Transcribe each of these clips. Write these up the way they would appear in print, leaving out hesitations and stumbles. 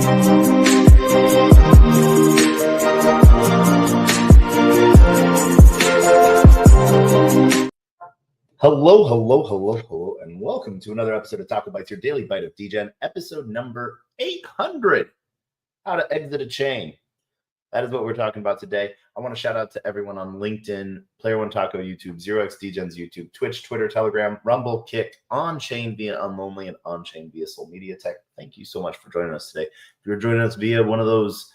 Hello, and welcome to another episode of TacoBytes, your Daily Bite of Degen, episode number 800, how to exit a chain. That is what we're talking about today. I want to shout out to everyone on LinkedIn, Player One Taco YouTube, 0x Degens YouTube, Twitch, Twitter, Telegram, Rumble, Kick, On-Chain via Unlonely, and On-Chain via Soul Media Tech. Thank you so much for joining us today. If you're joining us via one of those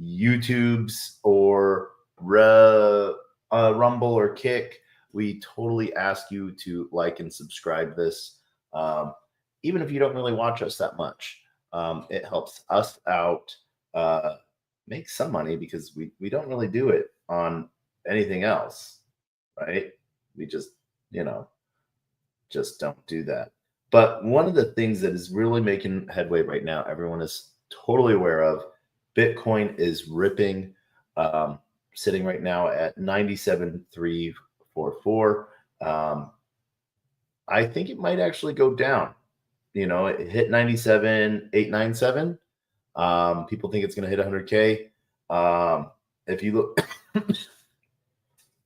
YouTubes or Rumble or Kick, we totally ask you to like and subscribe this. Even if you don't really watch us that much, it helps us out, make some money, because we don't really do it on anything else, right? We just don't do that. But one of the things that is really making headway right now, everyone is totally aware of, Bitcoin is ripping, sitting right now at 97,344. I think it might actually go down. It hit 97,897. People think it's going to hit 100K. If you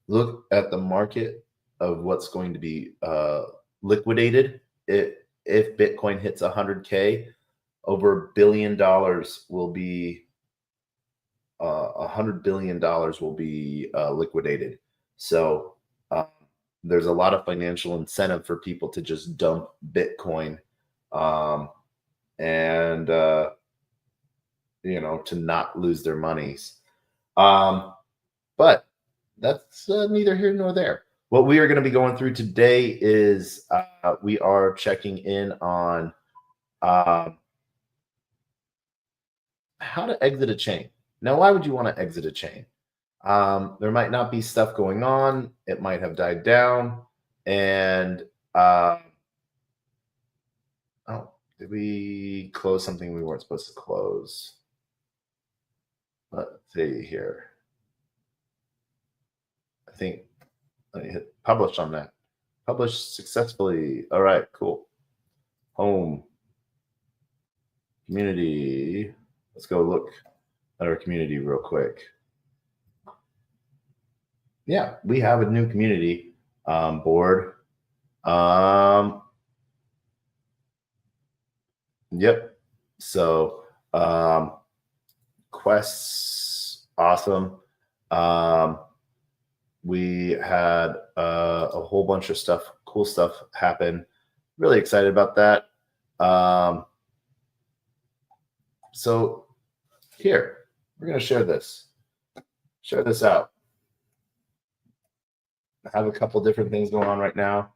look at the market of what's going to be liquidated, if Bitcoin hits 100K, over $1 billion will be $100 billion will be liquidated. So there's a lot of financial incentive for people to just dump Bitcoin, and to not lose their monies. But that's neither here nor there. What we are going to be going through today is we are checking in on how to exit a chain. Now, why would you want to exit a chain? There might not be stuff going on. It might have died down. And did we close something we weren't supposed to close? Let's see here. I think let me hit publish on that. Publish successfully. All right, cool. Home. Community. Let's go look at our community real quick. Yeah, we have a new community board. Yep. So quests, awesome. We had a whole bunch of stuff, cool stuff happen. Really excited about that. So here, we're going to share this out. I have a couple different things going on right now,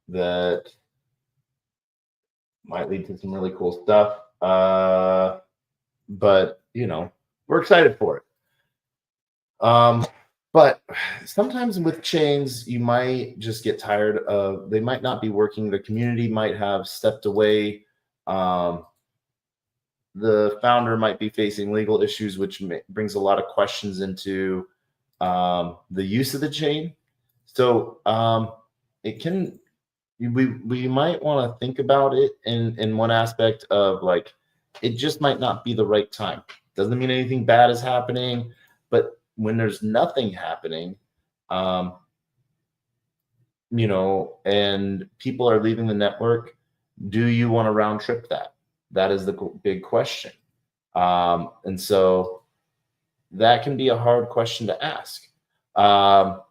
that might lead to some really cool stuff. But we're excited for it. But sometimes with chains, you might just get tired of, they might not be working. The community might have stepped away. The founder might be facing legal issues, which brings a lot of questions into the use of the chain. So it can, we might want to think about it in one aspect of, like, it just might not be the right time. Doesn't mean anything bad is happening, but when there's nothing happening, and people are leaving the network, do you want to round trip that? That is the big question. And so that can be a hard question to ask. So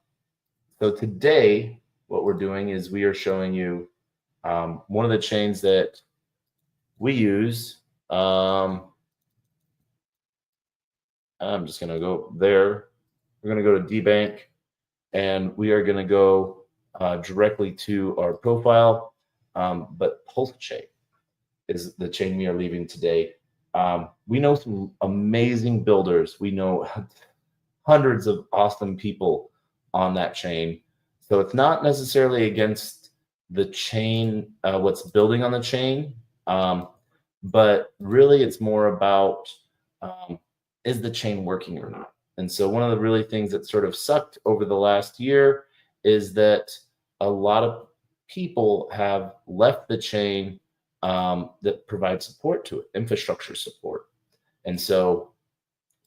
today, what we're doing is we are showing you one of the chains that we use. I'm just going to go there. We're going to go to DBank, and we are going to go directly to our profile. But Pulse Chain is the chain we are leaving today. We know some amazing builders. We know hundreds of awesome people on that chain. So it's not necessarily against the chain, what's building on the chain, but really it's more about, is the chain working or not? And so one of the really things that sort of sucked over the last year is that a lot of people have left the chain that provide support to it, infrastructure support. And so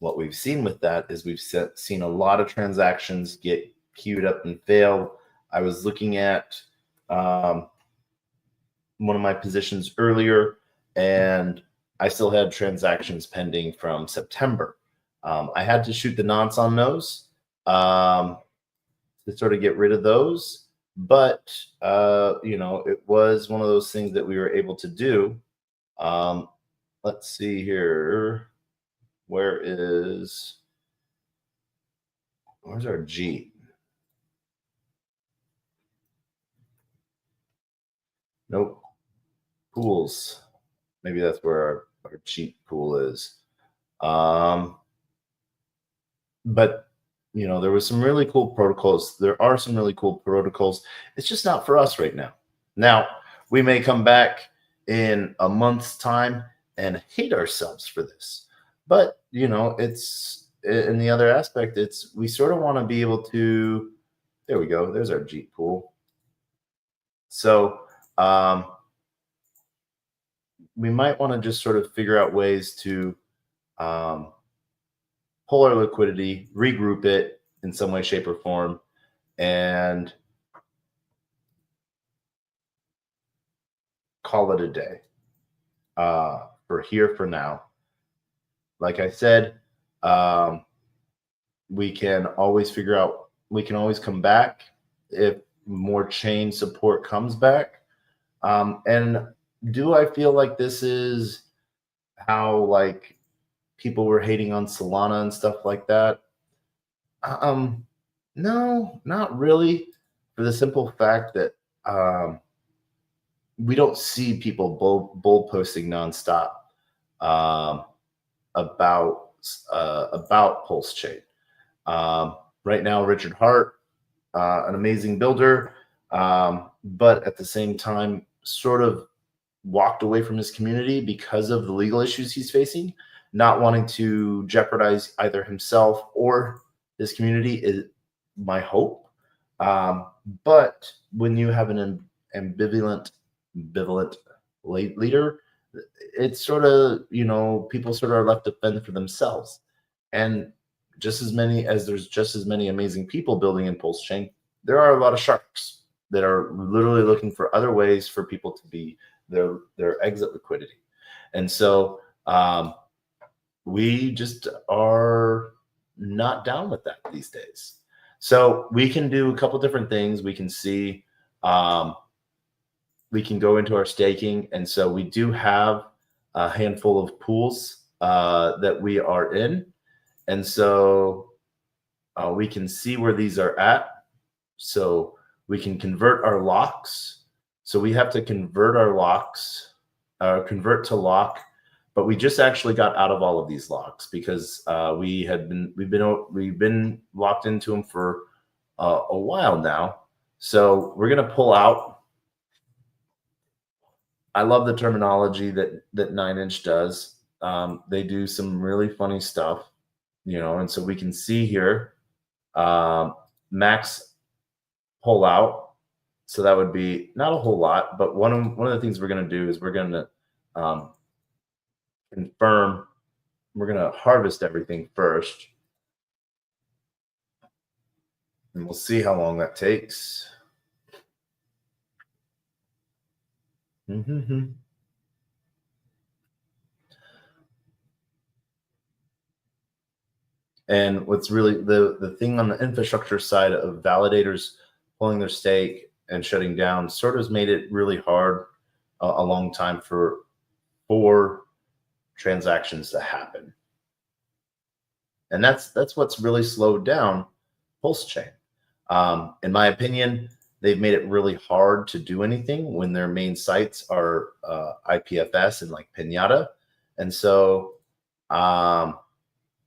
what we've seen with that is seen a lot of transactions get queued up and fail. I was looking at one of my positions earlier, and I still had transactions pending from September. I had to shoot the nonce on those to sort of get rid of those. But, it was one of those things that we were able to do. Let's see here. Where's our Jeep? Nope. Pools. Maybe that's where our Jeep pool is. But there was some really cool protocols. There are some really cool protocols. It's just not for us right now. Now, we may come back in a month's time and hate ourselves for this. But, it's in the other aspect, we sort of want to be able to, there we go. There's our Jeep pool. So, we might want to just sort of figure out ways to pull our liquidity, regroup it in some way, shape, or form, and call it a day for now. Like I said, we can always come back if more chain support comes back. And do I feel like this is how people were hating on Solana and stuff like that? No, not really. For the simple fact that we don't see people bull posting nonstop about Pulse Chain. Right now, Richard Hart, an amazing builder, but at the same time, sort of walked away from his community because of the legal issues he's facing, not wanting to jeopardize either himself or his community is my hope. But when you have an ambivalent leader, it's sort of, people sort of are left to fend for themselves. And there's just as many amazing people building in Pulse Chain, there are a lot of sharks that are literally looking for other ways for people to be their exit liquidity. And so we just are not down with that these days. So we can do a couple different things. We can see, we can go into our staking. And so we do have a handful of pools that we are in. And so we can see where these are at. So we can convert our locks. So we have to convert our locks, convert to lock. But we just actually got out of all of these locks because we've been locked into them for a while now. So we're gonna pull out. I love the terminology that 9inch does. They do some really funny stuff, and so we can see here max pull out. So that would be not a whole lot, but one of the things we're going to do is we're going to confirm. We're going to harvest everything first, and we'll see how long that takes. And what's really the thing on the infrastructure side of validators pulling their stake and shutting down sort of has made it really hard a long time for transactions to happen. And that's what's really slowed down Pulse Chain. In my opinion, they've made it really hard to do anything when their main sites are IPFS and like Pinata. And so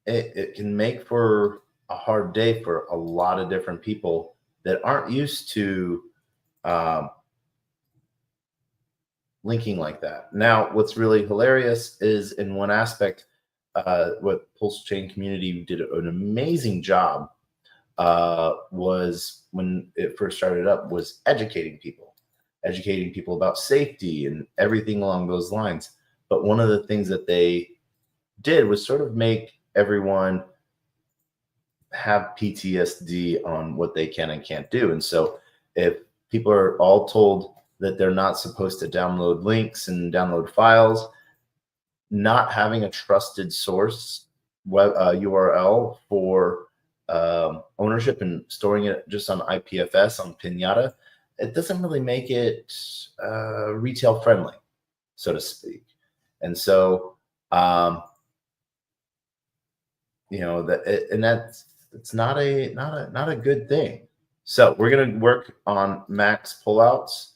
it can make for a hard day for a lot of different people that aren't used to linking like that. Now, what's really hilarious is in one aspect, what Pulse Chain community did an amazing job was when it first started up was educating people. educating people about safety and everything along those lines. But one of the things that they did was sort of make everyone have PTSD on what they can and can't do. And so if people are all told that they're not supposed to download links and download files, not having a trusted source web URL for ownership and storing it just on IPFS on Pinata, it doesn't really make it retail friendly, so to speak. And so, it's not a good thing. So we're going to work on max pullouts,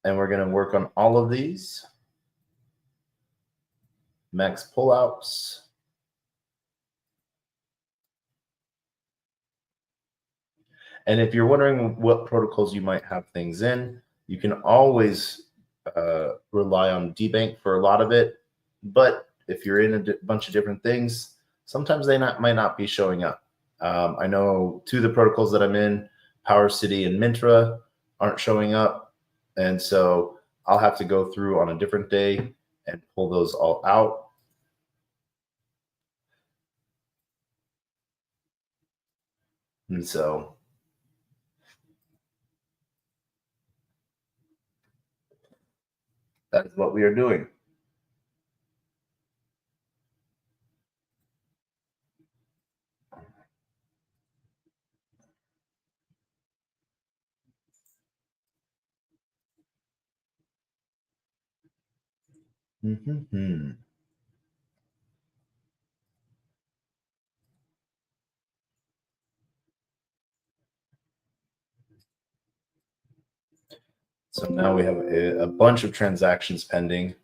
and we're going to work on all of these max pullouts. And if you're wondering what protocols you might have things in, you can always rely on Dbank for a lot of it. But if you're in a bunch of different things, sometimes they might not be showing up. I know two of the protocols that I'm in, Power City and Mintra, aren't showing up. And so I'll have to go through on a different day and pull those all out. And so that is what we are doing. Mm-hmm. So now we have a bunch of transactions pending,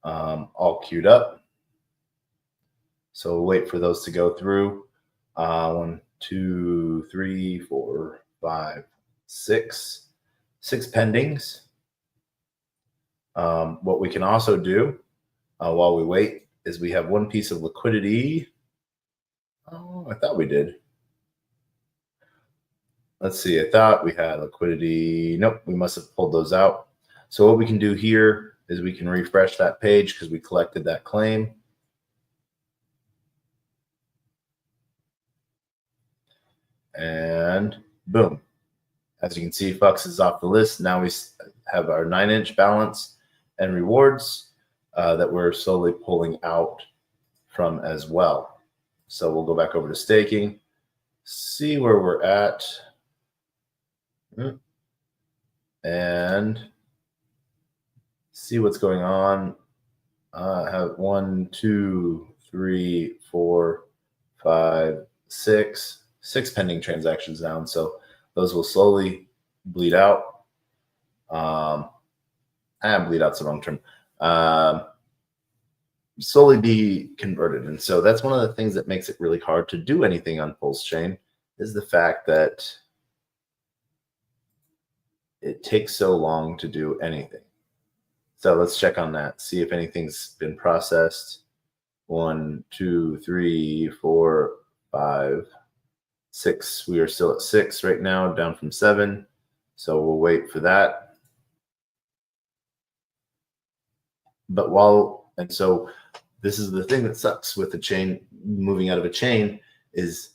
all queued up. So we'll wait for those to go through. 1, 2, 3, 4, 5, 6. 6 pendings. What we can also do while we wait is we have one piece of liquidity. Oh, I thought we did. Let's see. I thought we had liquidity. Nope, we must have pulled those out. So what we can do here is we can refresh that page because we collected that claim. And boom. As you can see, Fox is off the list. Now we have our 9-inch balance and rewards that we're slowly pulling out from as well. So we'll go back over to staking, see where we're at, and see what's going on. I have 1, 2, 3, 4, 5, 6 pending transactions down. So those will slowly bleed out. Bleed out's the wrong term. Slowly be converted. And so that's one of the things that makes it really hard to do anything on Pulse Chain is the fact that it takes so long to do anything. So let's check on that, see if anything's been processed. 1, 2, 3, 4, 5, 6. We are still at 6 right now, down from 7. So we'll wait for that. And so this is the thing that sucks with the chain, moving out of a chain, is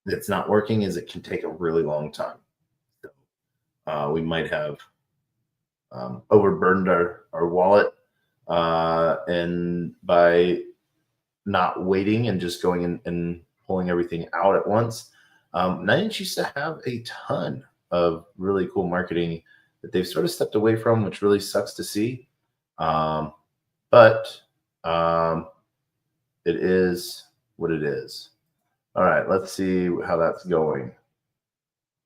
that's not working, is it can take a really long time. So, we might have overburdened our wallet and by not waiting and just going in and pulling everything out at once. 9-inch used to have a ton of really cool marketing that they've sort of stepped away from, which really sucks to see. But it is what it is. All right, let's see how that's going.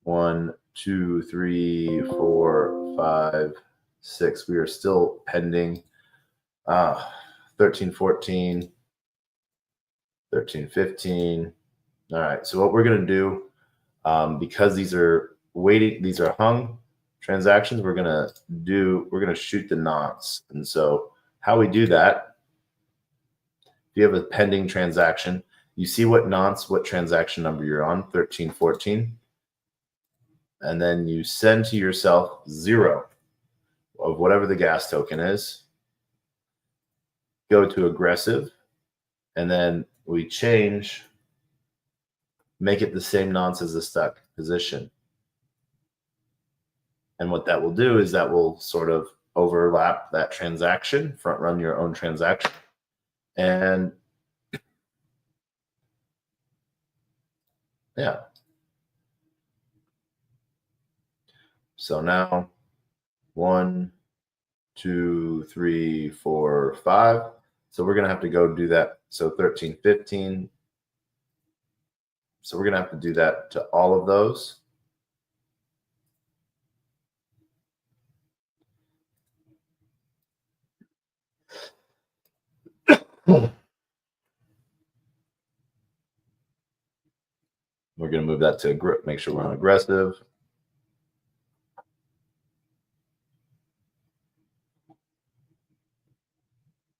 1, 2, 3, 4, 5, 6. We are still pending. 13, 14, 13, 15. All right, so what we're going to do, because these are hung transactions, we're going to shoot the knots. And so how we do that, if you have a pending transaction, You see what nonce, what transaction number you're on, 1314, and then you send to yourself 0 of whatever the gas token is. Go to aggressive, and then we change, make it the same nonce as the stuck position. And what that will do is that will sort of overlap that transaction, front run your own transaction. And yeah. So now 1, 2, 3, 4, 5. So we're going to have to go do that. So 13, 15. So we're going to have to do that to all of those. We're going to move that to make sure we're on aggressive.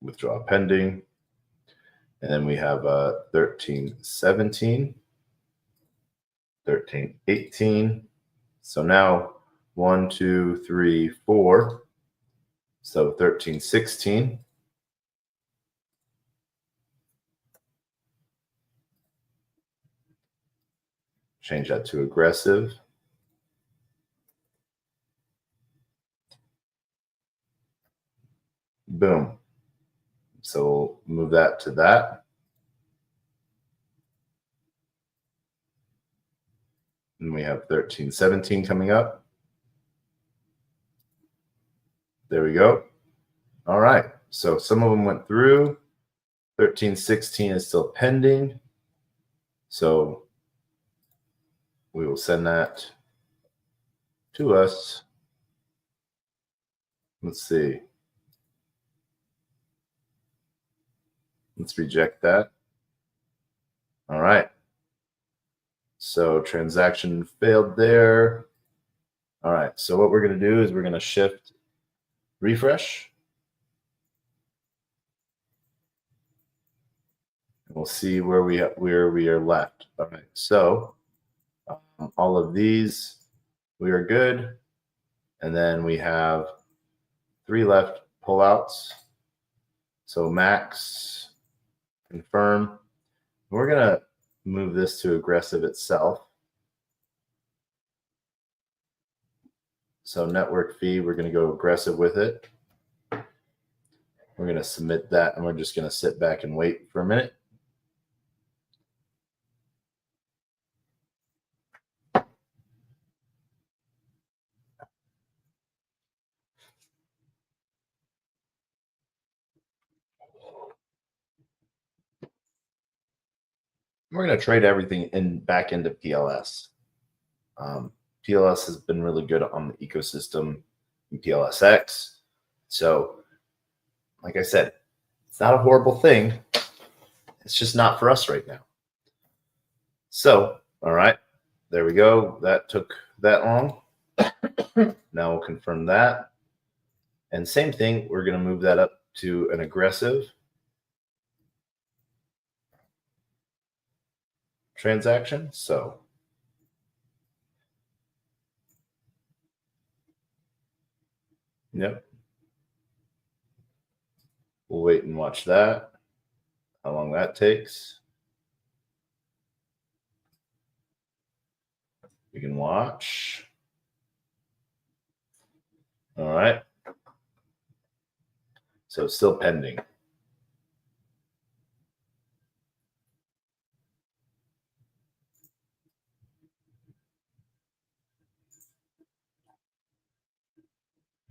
Withdraw pending. And then we have 13, 17, 13, 18. So now 1, 2, 3, 4. So 13, 16. Change that to aggressive. Boom. So we'll move that to that. And we have 13, 17 coming up. There we go. All right. So some of them went through. 13, 16 is still pending. So we will send that to us. Let's see. Let's reject that. All right. So transaction failed there. All right. So what we're going to do is we're going to shift refresh. And we'll see where we are left. All right. So all of these, we are good. And then we have 3 left pullouts. So max, confirm. We're going to move this to aggressive itself. So network fee, we're going to go aggressive with it. We're going to submit that, and we're just going to sit back and wait for a minute. We're going to trade everything back into PLS. PLS has been really good on the ecosystem in PLSX. So, like I said, it's not a horrible thing. It's just not for us right now. So, all right, there we go. That took that long. Now we'll confirm that. And same thing, we're going to move that up to an aggressive transaction. So yep. We'll wait and watch that, how long that takes. We can watch. All right. So it's still pending.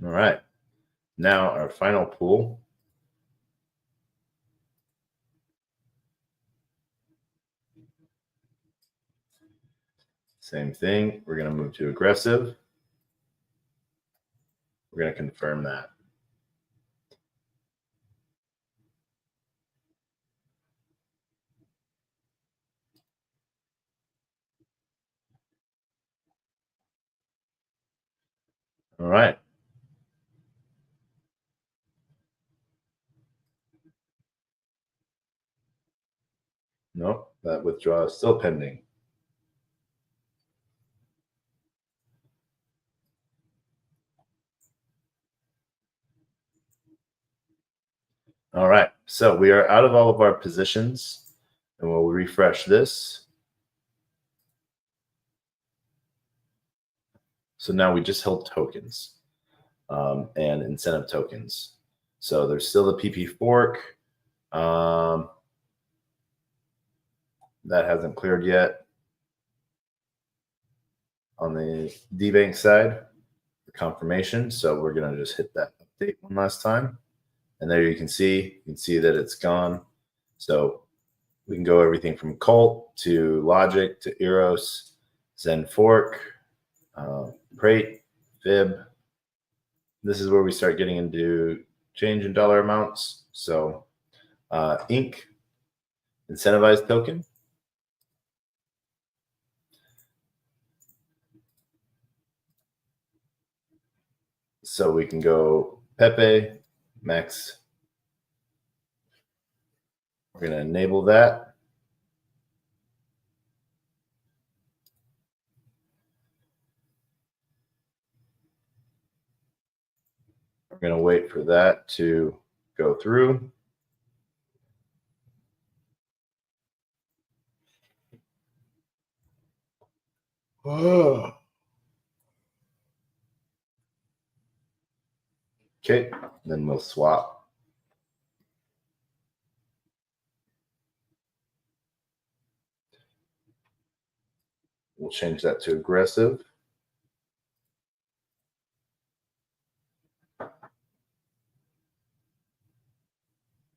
All right. Now our final pool. Same thing. We're going to move to aggressive. We're going to confirm that. All right. Nope, that withdrawal is still pending. All right, so we are out of all of our positions, and we'll refresh this. So now we just held tokens and incentive tokens. So there's still the PP fork. That hasn't cleared yet. On the DBank side, the confirmation. So we're going to just hit that update one last time. And there you can see that it's gone. So we can go everything from Colt to Logic to Eros, Zen Fork, Prate, Fib. This is where we start getting into change in dollar amounts. So Inc, incentivized token. So we can go Pepe, Max. We're going to enable that. We're going to wait for that to go through. Oh. Okay, then we'll swap. We'll change that to aggressive.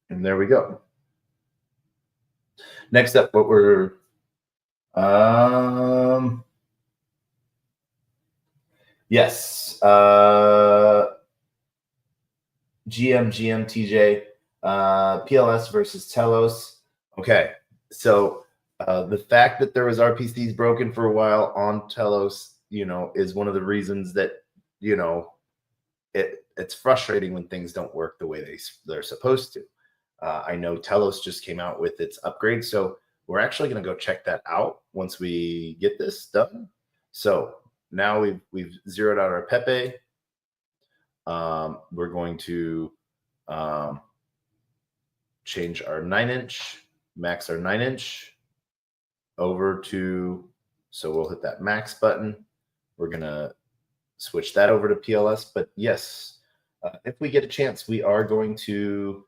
And there we go. Next up, what we're yes, GM, TJ, PLS versus Telos. Okay, so the fact that there was RPCs broken for a while on Telos, is one of the reasons that, it's frustrating when things don't work the way they're supposed to. I know Telos just came out with its upgrade, so we're actually going to go check that out once we get this done. So now we've zeroed out our Pepe. We're going to change our 9-inch, max our 9-inch over to, so we'll hit that max button. We're going to switch that over to PLS. But yes, if we get a chance, we are going to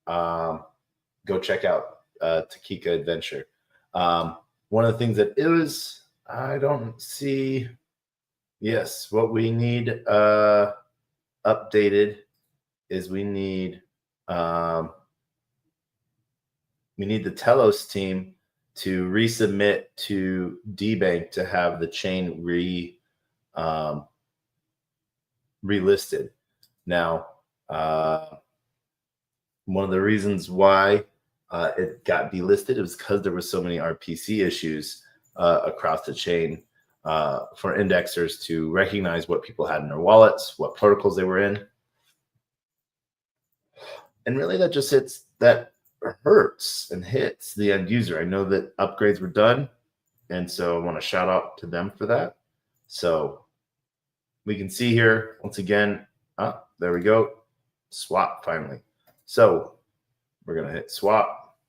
go check out Takika Adventure. One of the things that is, I don't see, yes, what we need updated is we need the Telos team to resubmit to DBank to have the chain relisted. Now, one of the reasons why it got delisted was because there were so many RPC issues across the chain for indexers to recognize what people had in their wallets, what protocols they were in. And really that hurts and hits the end user. I know that upgrades were done, and so I want to shout out to them for that. So we can see here, once again, there we go, swap finally. So we're going to hit swap,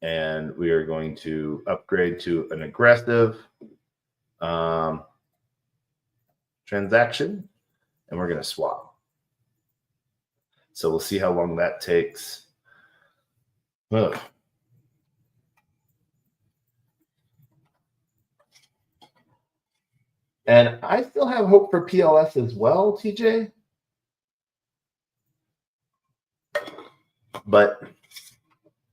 and we are going to upgrade to an aggressive transaction, and we're going to swap. So we'll see how long that takes. Ugh. And I still have hope for PLS as well, TJ. But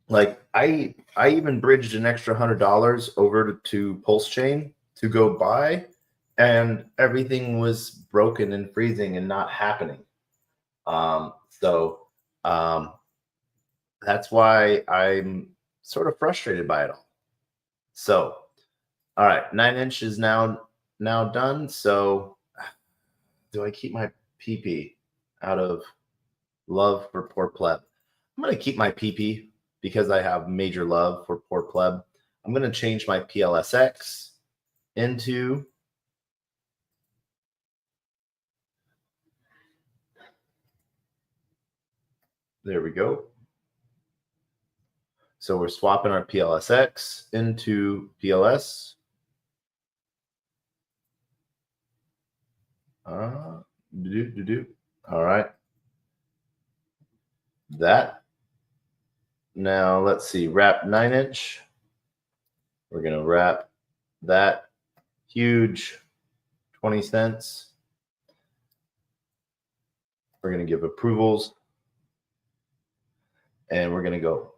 like I even bridged an extra $100 over to Pulse Chain to go buy, and everything was broken and freezing and not happening. So that's why I'm sort of frustrated by it all. So, all right, 9-inch is now done. So do I keep my PP out of love for poor pleb? I'm going to keep my PP because I have major love for Poor Pleb, I'm going to change my PLSX into there we go. So we're swapping our PLSX into PLS. All right. That. Now let's see. Wrap 9-inch. We're going to wrap that huge 20 cents. We're going to give approvals. And we're going to go.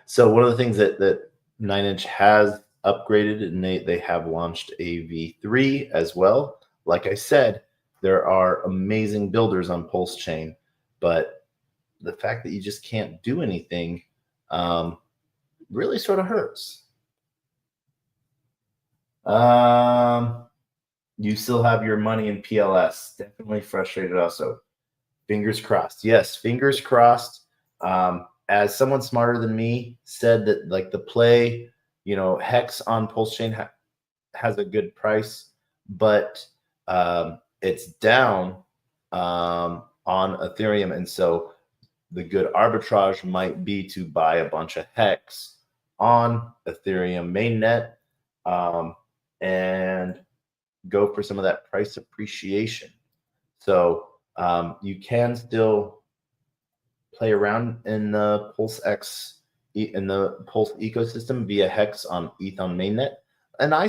So one of the things that 9-inch has upgraded, and they have launched a V3 as well. Like I said, there are amazing builders on Pulse Chain, but the fact that you just can't do anything really sort of hurts. You still have your money in PLS. Definitely frustrated also. Fingers crossed. Yes, fingers crossed. As someone smarter than me said that like the play, Hex on Pulse Chain has a good price, but it's down on Ethereum. And so the good arbitrage might be to buy a bunch of Hex on Ethereum mainnet and go for some of that price appreciation. So you can still play around in the Pulse X in the Pulse ecosystem via Hex on ETH on mainnet, and I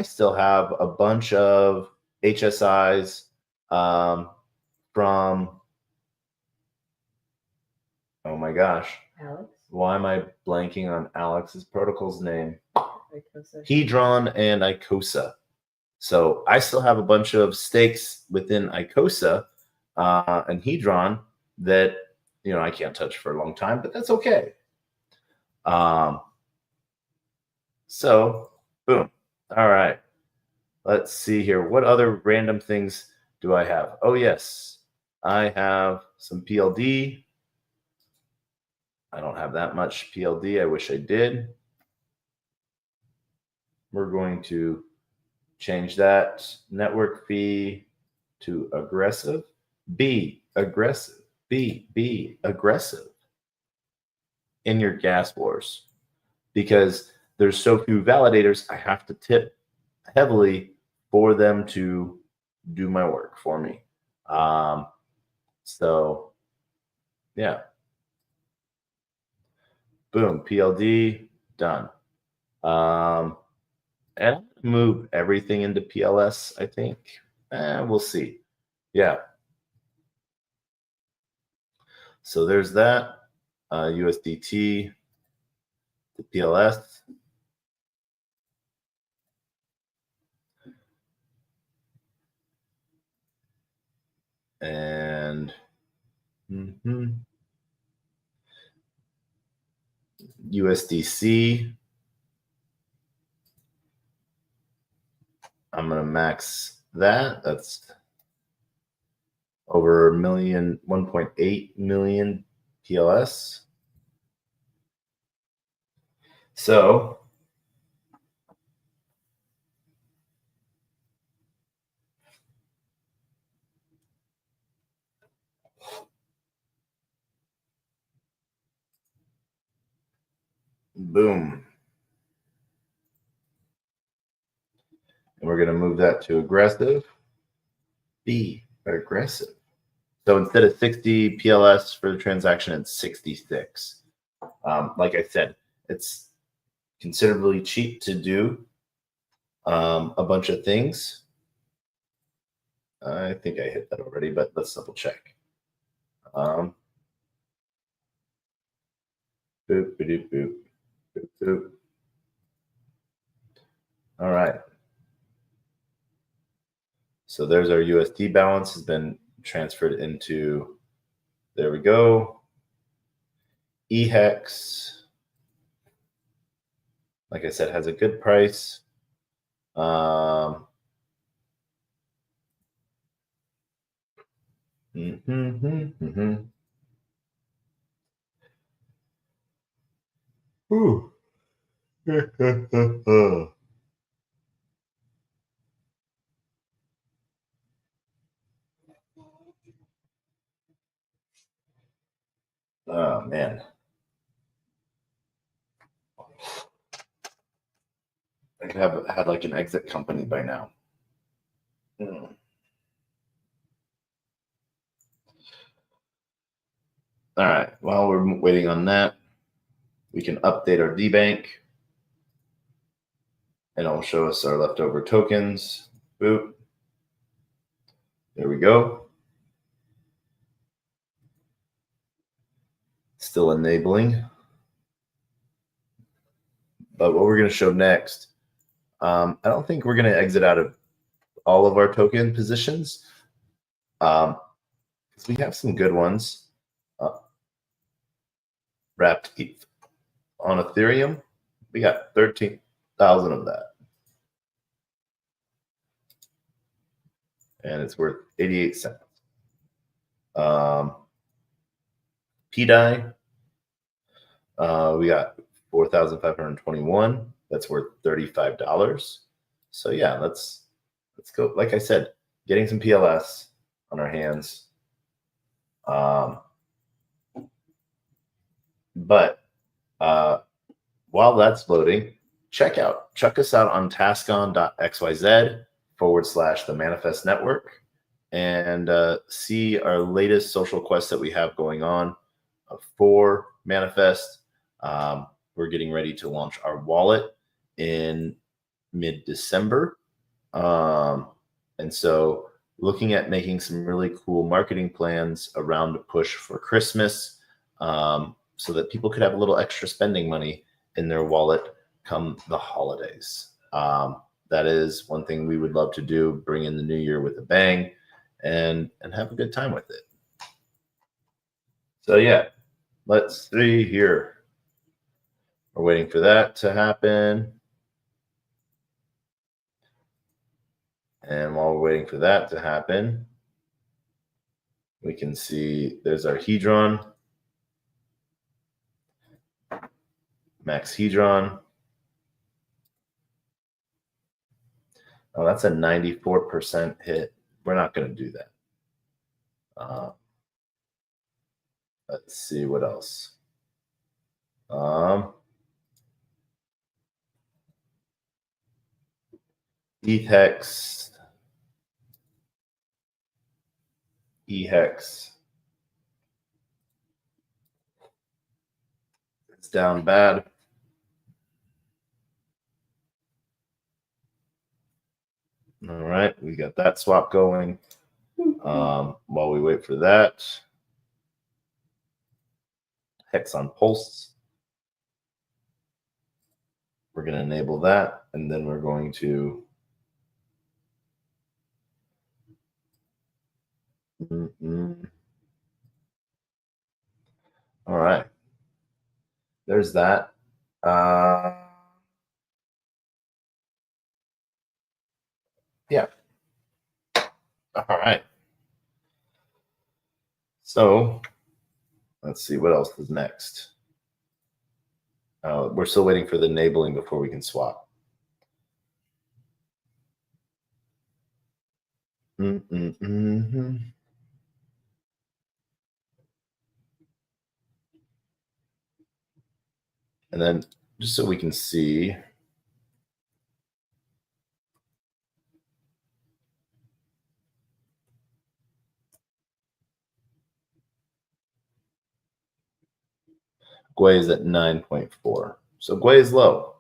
still have a bunch of HSIs from. Oh my gosh! Alex. Why am I blanking on Alex's protocol's name? Hedron and Icosa. So I still have a bunch of stakes within Icosa and Hedron that I can't touch for a long time, but that's okay. So boom. All right. Let's see here. What other random things do I have? Oh yes, I have some PLD. I don't have that much PLD. I wish I did. We're going to change that network fee to aggressive. Be aggressive. Be aggressive in your gas wars, because there's so few validators. I have to tip heavily for them to do my work for me. So yeah, boom, PLD done. And I'm gonna move everything into PLS, I think. We'll see. Yeah. So there's that. USDT to PLS. And USDC. I'm going to max that. That's over 1.8 million PLS. So boom. And we're going to move that to aggressive. Be aggressive. So instead of 60 PLS for the transaction, it's 66. Like I said, it's considerably cheap to do a bunch of things. I think I hit that already, but let's double check. Boop, boop, boop, boop, boop, boop. All right. So there's our USD balance has been transferred into, there we go. eHex, like I said, has a good price. Ooh. Oh man, I could have had like an exit company by now. Mm. All right. While we're waiting on that, we can update our DBank, and it'll show us our leftover tokens. Boop. There we go. Still enabling. But what we're going to show next, I don't think we're going to exit out of all of our token positions, because we have some good ones. Wrapped ETH on Ethereum, we got 13,000 of that, and it's worth 88 cents. PDI, we got 4,521. That's worth $35. So yeah, let's go. Like I said, getting some PLS on our hands. But while that's loading, check us out on tascon.xyz/the Manifest Network, and see our latest social quests that we have going on for Manifest. We're getting ready to launch our wallet in mid-December. And so looking at making some really cool marketing plans around the push for Christmas, so that people could have a little extra spending money in their wallet come the holidays. That is one thing we would love to do, bring in the new year with a bang and have a good time with it. So yeah, let's see here. We're waiting for that to happen. And while we're waiting for that to happen, we can see there's our Hedron, max Hedron. Oh, that's a 94% hit. We're not going to do that. Let's see what else. ETHEX, EHEX. It's down bad. All right, we got that swap going. While we wait for that, Hex on Pulse. We're going to enable that, and then we're going to all right. There's that. Yeah. All right. So let's see what else is next. We're still waiting for the enabling before we can swap. And then just so we can see, Gwei is at 9.4. So Gwei is low.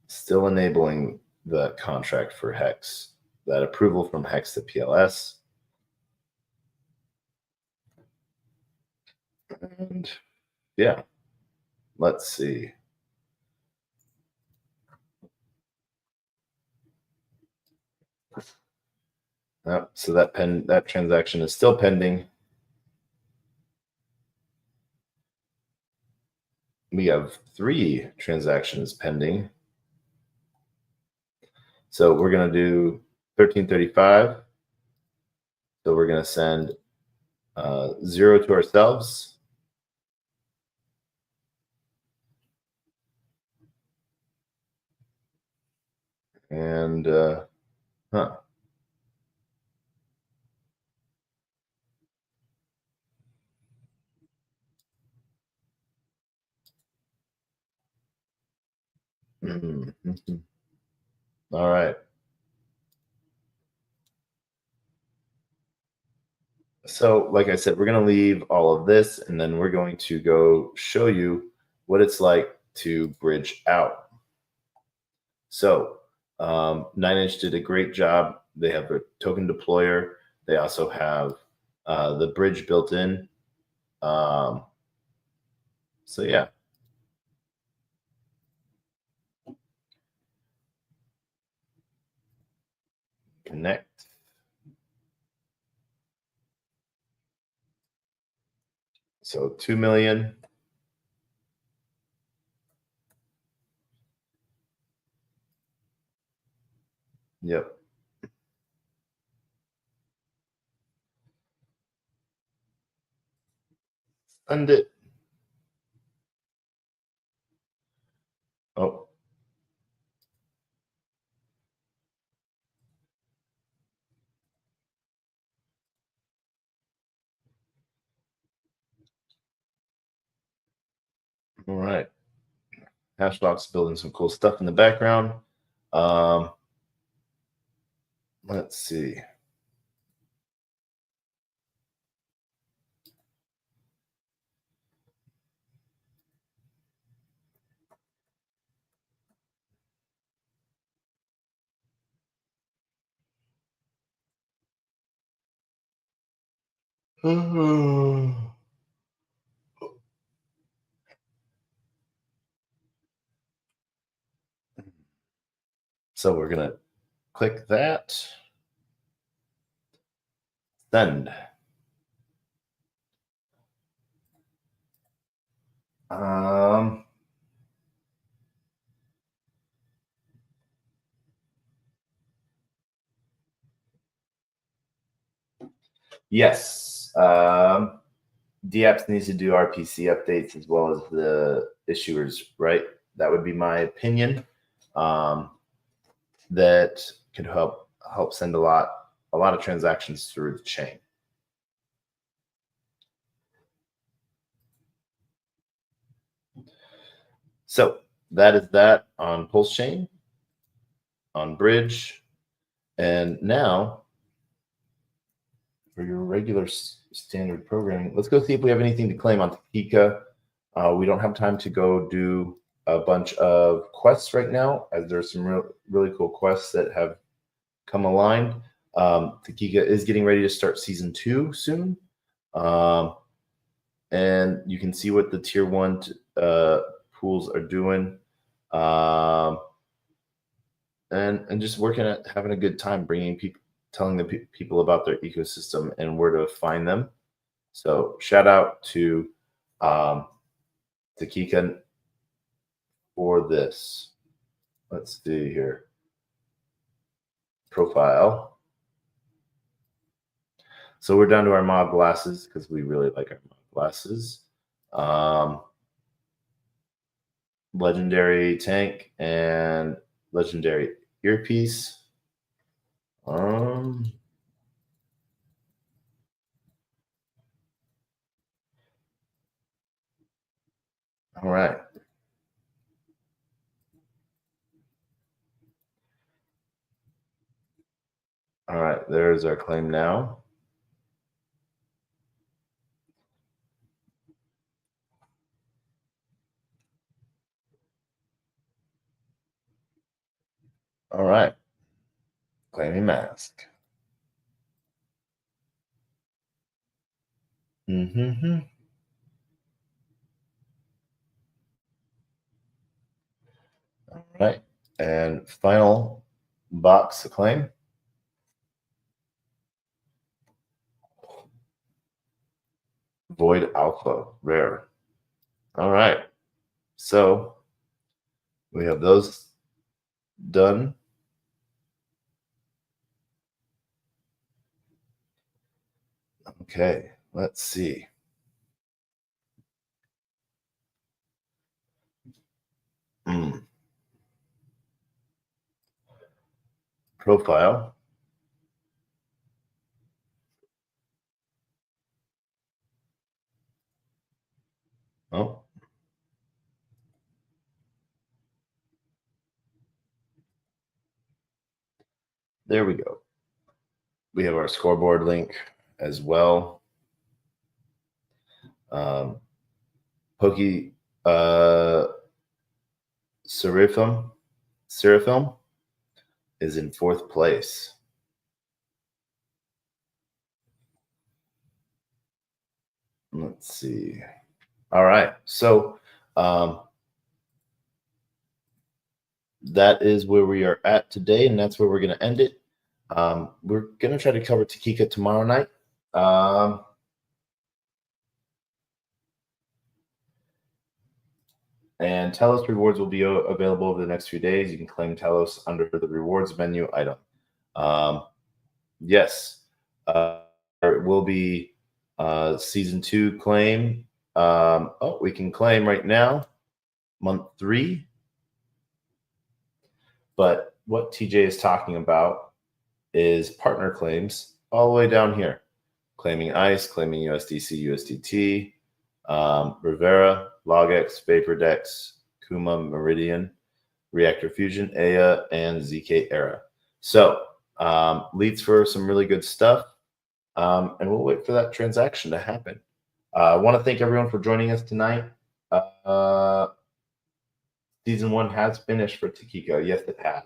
Still enabling the contract for Hex, that approval from Hex to PLS. And yeah, let's see. So that transaction is still pending. We have 3 transactions pending. So we're going to do 1335. So we're going to send 0 to ourselves. And, huh. All right. So, like I said, we're going to leave all of this and then we're going to go show you what it's like to bridge out. So, 9inch did a great job. They have a token deployer. They also have the bridge built in. Um, so, yeah. Connect. So 2 million. Yep. Send it. Oh, all right. Hashbox building some cool stuff in the background. Um, let's see. So we're gonna click that. Send. Um, yes. DApps needs to do RPC updates as well as the issuers, right? That would be my opinion. That could help send a lot of transactions through the chain. So that is that on Pulse Chain, on Bridge, and now for your regular standard programming, let's go see if we have anything to claim on Takeka. We don't have time to go do a bunch of quests right now, as there's some really cool quests that have come aligned. Takeka is getting ready to start season 2 soon. And you can see what the tier 1 pools are doing. And just working at having a good time, bringing people, telling the people about their ecosystem and where to find them. So shout out to Takeka for this. Let's see here. Profile. So we're down to our mob glasses because we really like our mob glasses. Legendary tank and legendary earpiece. All right. All right, there's our claim now. All right. Claiming mask. Mm-hmm. All right. And final box to claim. Void Alpha, rare. All right. So we have those done. Okay, let's see. Profile. Oh, there we go. We have our scoreboard link as well. Pokey Seraphim is in 4th place. Let's see. All right. So that is where we are at today, and that's where we're going to end it. We're going to try to cover Takika tomorrow night. And Telos rewards will be available over the next few days. You can claim Telos under the rewards menu item. Yes, there will be season 2 claim. We can claim right now, month 3. But what TJ is talking about is partner claims all the way down here. Claiming ICE, claiming USDC, USDT, Rivera, Logix, VaporDex, Kuma, Meridian, Reactor Fusion, EA, and ZK Era. So leads for some really good stuff. And we'll wait for that transaction to happen. I want to thank everyone for joining us tonight. Season 1 has finished for Takika. Yes, it has.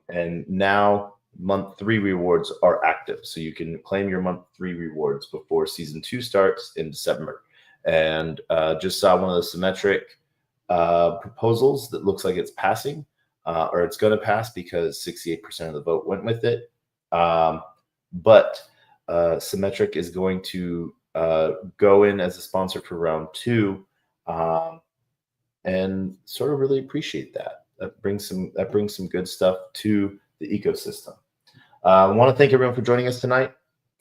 And now month 3 rewards are active. So you can claim your month 3 rewards before season 2 starts in December. And just saw one of the symmetric proposals that looks like it's passing, or it's going to pass because 68% of the vote went with it. But Symmetric is going to go in as a sponsor for round 2, and sort of really appreciate that. That brings some good stuff to the ecosystem. I want to thank everyone for joining us tonight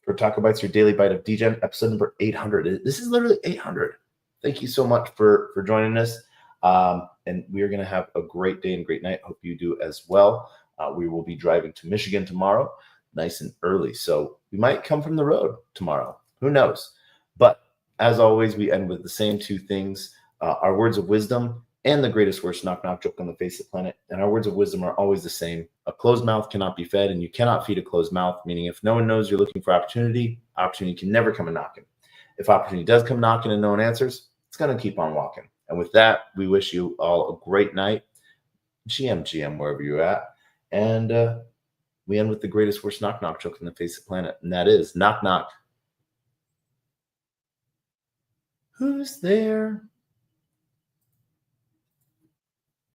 for TacoBytes, your daily bite of Degen, episode number 800. This is literally 800. Thank you so much for joining us. And we are going to have a great day and great night. Hope you do as well. We will be driving to Michigan tomorrow, nice and early. So we might come from the road tomorrow. Who knows? But as always, we end with the same 2 things, our words of wisdom and the greatest worst knock-knock joke on the face of the planet. And our words of wisdom are always the same. A closed mouth cannot be fed, and you cannot feed a closed mouth, meaning if no one knows you're looking for opportunity can never come a knocking. If opportunity does come knocking and no one answers, it's going to keep on walking. And with that, we wish you all a great night. GM, wherever you're at. And we end with the greatest worst knock-knock joke on the face of the planet, and that is knock-knock. Who's there?